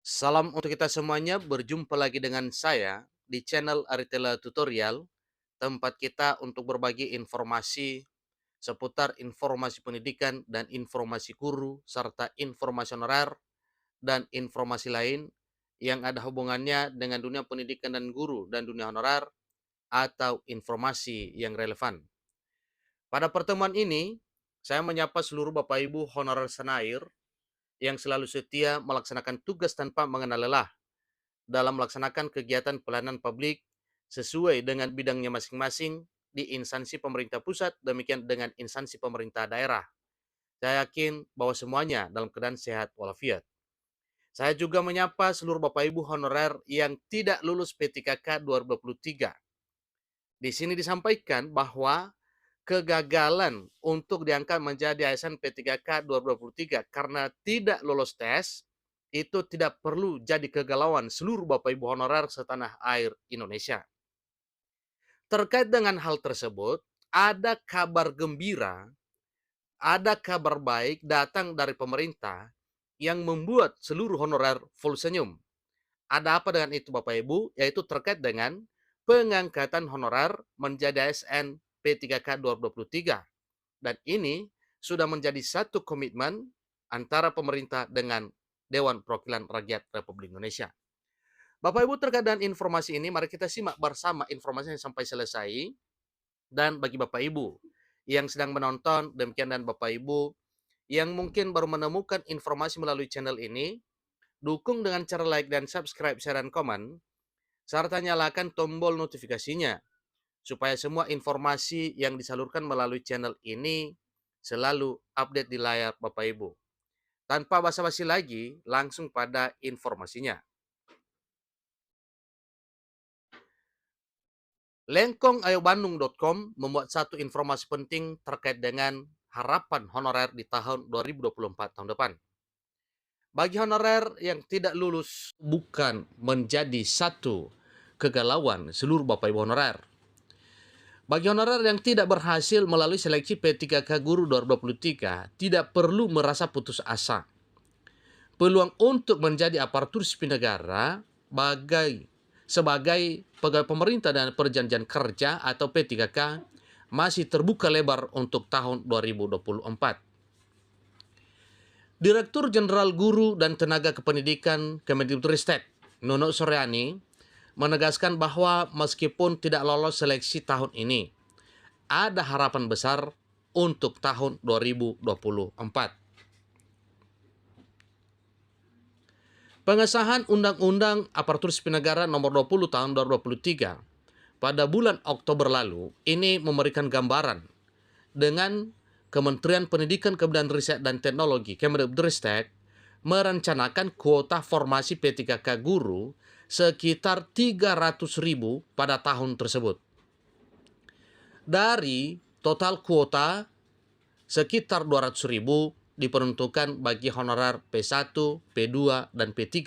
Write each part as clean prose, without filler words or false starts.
Salam untuk kita semuanya, berjumpa lagi dengan saya di channel Aritela Tutorial, tempat kita untuk berbagi informasi seputar informasi pendidikan dan informasi guru, serta informasi honorer dan informasi lain yang ada hubungannya dengan dunia pendidikan dan guru dan dunia honorer atau informasi yang relevan. Pada pertemuan ini, saya menyapa seluruh Bapak Ibu honorer senair yang selalu setia melaksanakan tugas tanpa mengenal lelah dalam melaksanakan kegiatan pelayanan publik sesuai dengan bidangnya masing-masing di instansi pemerintah pusat, demikian dengan instansi pemerintah daerah. Saya yakin bahwa semuanya dalam keadaan sehat walafiat. Saya juga menyapa seluruh Bapak Ibu honorer yang tidak lulus P3K 2023. Di sini disampaikan bahwa kegagalan untuk diangkat menjadi ASN P3K 2023 karena tidak lolos tes itu tidak perlu jadi kegalauan seluruh Bapak Ibu honorer setanah air Indonesia. Terkait dengan hal tersebut, ada kabar gembira, ada kabar baik datang dari pemerintah yang membuat seluruh honorer full senyum. Ada apa dengan itu Bapak Ibu? Yaitu terkait dengan pengangkatan honorer menjadi ASN P3K 2023. Dan ini sudah menjadi satu komitmen antara pemerintah dengan Dewan Perwakilan Rakyat Republik Indonesia. Bapak Ibu, terkait dengan informasi ini, mari kita simak bersama informasinya sampai selesai. Dan bagi Bapak Ibu yang sedang menonton, demikian dan Bapak Ibu yang mungkin baru menemukan informasi melalui channel ini, dukung dengan cara like dan subscribe, share, dan komen, serta nyalakan tombol notifikasinya, supaya semua informasi yang disalurkan melalui channel ini selalu update di layar Bapak Ibu. Tanpa basa-basi lagi, langsung pada informasinya. Lengkongayobandung.com membuat satu informasi penting terkait dengan harapan honorer di tahun 2024 tahun depan. Bagi honorer yang tidak lulus bukan menjadi satu kegalauan seluruh Bapak Ibu honorer. Bagi honorer yang tidak berhasil melalui seleksi P3K Guru 2023, tidak perlu merasa putus asa. Peluang untuk menjadi aparatur sipil negara sebagai pegawai pemerintah dan perjanjian kerja atau P3K masih terbuka lebar untuk tahun 2024. Direktur Jenderal Guru dan Tenaga Kependidikan Kemendikbudristek, Nunuk Suryani, menegaskan bahwa meskipun tidak lolos seleksi tahun ini, ada harapan besar untuk tahun 2024. Pengesahan Undang-Undang Aparatur Sipil Negara Nomor 20 Tahun 2023 pada bulan Oktober lalu ini memberikan gambaran dengan Kementerian Pendidikan, Kebudayaan, Riset, dan Teknologi Kemendikbudristek merencanakan kuota formasi P3K guru sekitar 300.000 pada tahun tersebut. Dari total kuota sekitar 200.000 diperuntukkan bagi honorer P1, P2, dan P3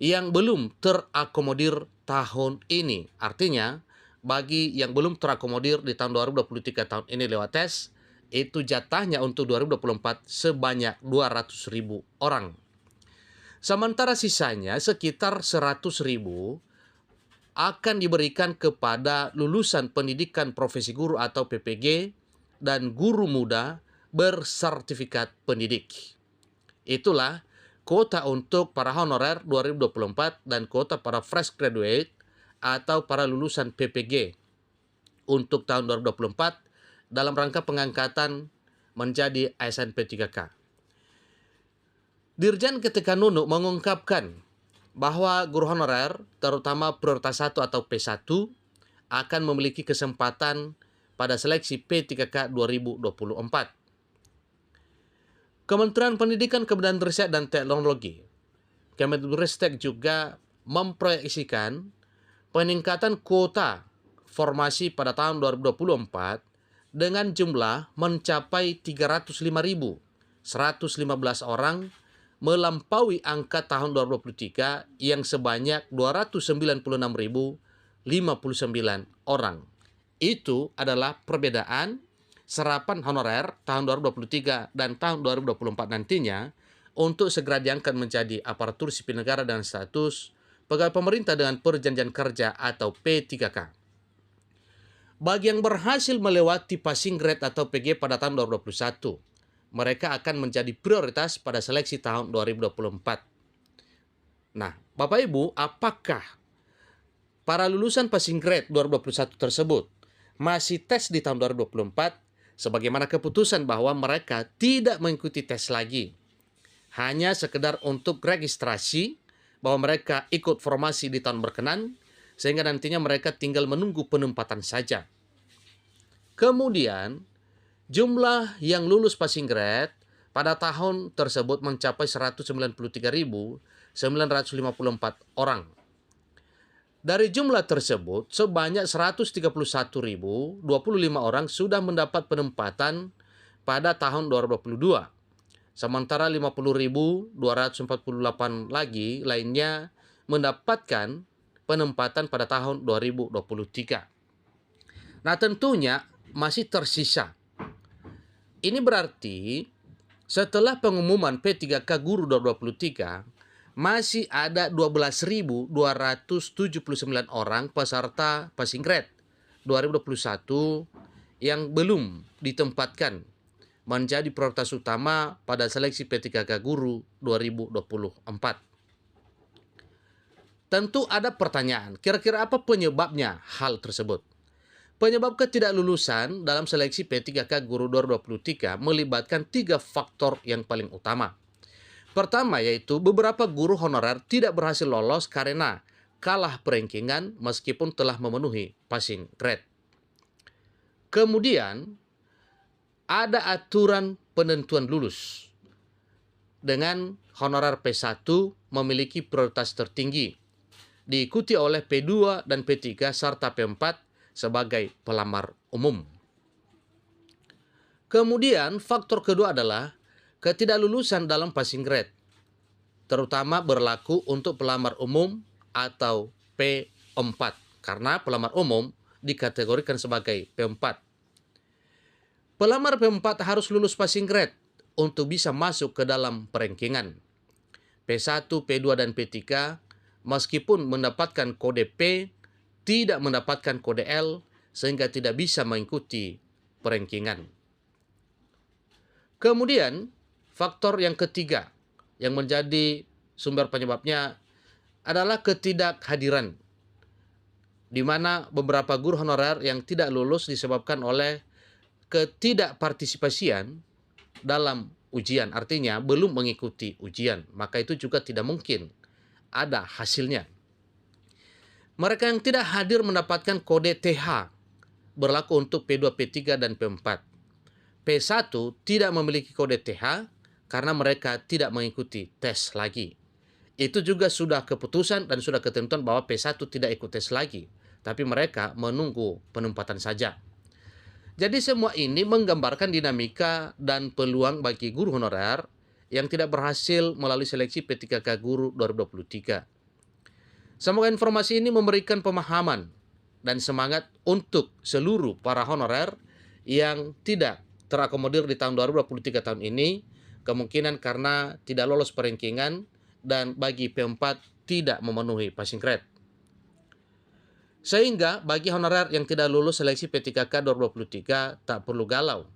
yang belum terakomodir tahun ini. Artinya, bagi yang belum terakomodir di tahun 2023 tahun ini lewat tes, itu jatahnya untuk 2024 sebanyak 200.000 orang. Sementara sisanya sekitar 100.000 akan diberikan kepada lulusan pendidikan profesi guru atau PPG dan guru muda bersertifikat pendidik. Itulah kuota untuk para honorer 2024 dan kuota para fresh graduate atau para lulusan PPG untuk tahun 2024 dalam rangka pengangkatan menjadi ASN P3K. Dirjen Ketika Nunuk mengungkapkan bahwa guru honorer, terutama prioritas 1 atau P1, akan memiliki kesempatan pada seleksi P3K 2024. Kementerian Pendidikan, Kebudayaan, Riset, dan Teknologi Kemendikbudristek juga memproyeksikan peningkatan kuota formasi pada tahun 2024 dengan jumlah mencapai 305.115 orang, melampaui angka tahun 2023 yang sebanyak 296.059 orang. Itu adalah perbedaan serapan honorer tahun 2023 dan tahun 2024 nantinya untuk segera diangkat menjadi aparatur sipil negara dengan status pegawai pemerintah dengan perjanjian kerja atau P3K. Bagi yang berhasil melewati passing grade atau PG pada tahun 2021, mereka akan menjadi prioritas pada seleksi tahun 2024. Nah, Bapak Ibu, apakah para lulusan passing grade 2021 tersebut masih tes di tahun 2024 sebagaimana keputusan bahwa mereka tidak mengikuti tes lagi? Hanya sekedar untuk registrasi bahwa mereka ikut formasi di tahun berkenan, sehingga nantinya mereka tinggal menunggu penempatan saja. Kemudian, jumlah yang lulus passing grade pada tahun tersebut mencapai 193.954 orang. Dari jumlah tersebut, sebanyak 131.025 orang sudah mendapat penempatan pada tahun 2022. Sementara 50.248 lagi lainnya mendapatkan penempatan pada tahun 2023. Nah, tentunya masih tersisa. Ini berarti setelah pengumuman P3K Guru 2023, masih ada 12.279 orang peserta passing grade 2021 yang belum ditempatkan menjadi prioritas utama pada seleksi P3K Guru 2024. Tentu ada pertanyaan, kira-kira apa penyebabnya hal tersebut? Penyebab ketidaklulusan dalam seleksi P3K Guru 2023 melibatkan 3 faktor yang paling utama. Pertama yaitu beberapa guru honorer tidak berhasil lolos karena kalah perankingan meskipun telah memenuhi passing grade. Kemudian ada aturan penentuan lulus dengan honorer P1 memiliki prioritas tertinggi, diikuti oleh P2 dan P3 serta P4 sebagai pelamar umum. Kemudian faktor kedua adalah ketidaklulusan dalam passing grade, terutama berlaku untuk pelamar umum atau P4, karena pelamar umum dikategorikan sebagai P4. Pelamar P4 harus lulus passing grade untuk bisa masuk ke dalam perankingan. P1, P2, dan P3 meskipun mendapatkan kode P, tidak mendapatkan kode L, sehingga tidak bisa mengikuti perankingan. Kemudian, faktor yang ketiga yang menjadi sumber penyebabnya adalah ketidakhadiran, di mana beberapa guru honorer yang tidak lulus disebabkan oleh ketidakpartisipasian dalam ujian, artinya belum mengikuti ujian, maka itu juga tidak mungkin ada hasilnya. Mereka yang tidak hadir mendapatkan kode TH, berlaku untuk P2, P3, dan P4. P1 tidak memiliki kode TH karena mereka tidak mengikuti tes lagi. Itu juga sudah keputusan dan sudah ketentuan bahwa P1 tidak ikut tes lagi, tapi mereka menunggu penempatan saja. Jadi semua ini menggambarkan dinamika dan peluang bagi guru honorer yang tidak berhasil melalui seleksi P3K Guru 2023. Semoga informasi ini memberikan pemahaman dan semangat untuk seluruh para honorer yang tidak terakomodir di tahun 2023 tahun ini, kemungkinan karena tidak lolos perankingan dan bagi P4 tidak memenuhi passing grade. Sehingga bagi honorer yang tidak lulus seleksi P3K 2023 tak perlu galau.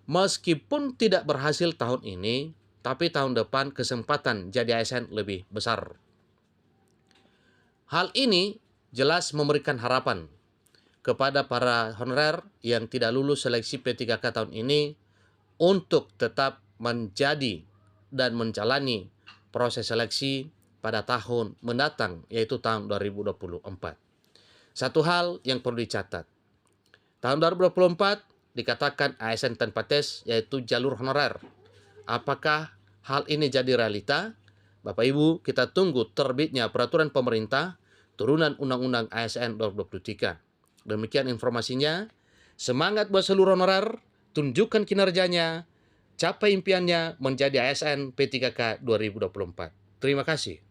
Meskipun tidak berhasil tahun ini, tapi tahun depan kesempatan jadi ASN lebih besar. Hal ini jelas memberikan harapan kepada para honorer yang tidak lulus seleksi P3K tahun ini untuk tetap menjadi dan menjalani proses seleksi pada tahun mendatang, yaitu tahun 2024. Satu hal yang perlu dicatat, tahun 2024 dikatakan ASN tanpa tes, yaitu jalur honorer. Apakah hal ini jadi realita? Bapak Ibu, kita tunggu terbitnya peraturan pemerintah turunan Undang-Undang ASN 2023. Demikian informasinya. Semangat buat seluruh honorer, tunjukkan kinerjanya, capai impiannya menjadi ASN P3K 2024. Terima kasih.